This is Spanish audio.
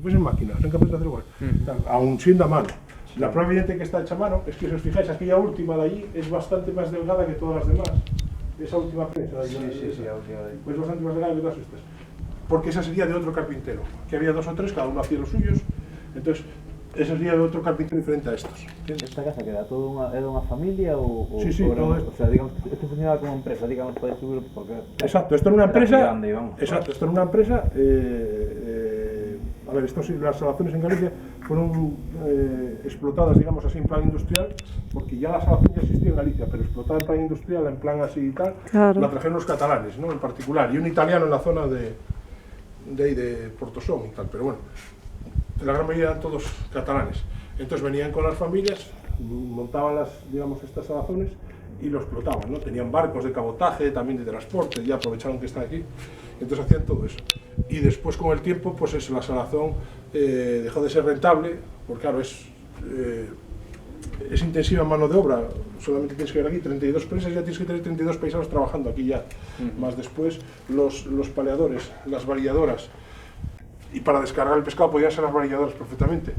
pues en máquina, son capaces de hacer igual, aún siendo a mano. La prueba evidente que está hecha a mano es que, si os fijáis, aquella última de allí es bastante más delgada que todas las demás. Esa última prensa, pues bastante más delgada que todas estas. Porque esa sería de otro carpintero, que había 2 o 3, cada uno hacía los suyos, entonces esa sería de otro carpintero diferente a estos. ¿Entiendes? Esta casa que era toda unha familia ou Sí, todo esto. O sea, digamos, esto funcionaba como empresa, digamos, para distribuir, porque... Exacto, esto era una empresa. Grande, Exacto, esto era una empresa. A ver, las salazones en Galicia fueron explotadas, digamos así, en plan industrial, porque ya la salazón ya existía en Galicia, pero explotada en plan industrial, en plan así y tal, claro, la trajeron los catalanes, ¿no? En particular, y un italiano en la zona de Portosón y tal, pero bueno, la gran mayoría eran todos catalanes. Entonces venían con las familias, montaban digamos, estas salazones y lo explotaban, ¿no? Tenían barcos de cabotaje, también de transporte, ya aprovecharon que están aquí, entonces hacían todo eso. Y después, con el tiempo, pues eso, la salazón dejó de ser rentable, porque claro, es intensiva en mano de obra, solamente tienes que ver aquí 32 presas, ya tienes que tener 32 paisanos trabajando aquí ya, más después los paleadores, las varilladoras, y para descargar el pescado podían ser las varilladoras perfectamente.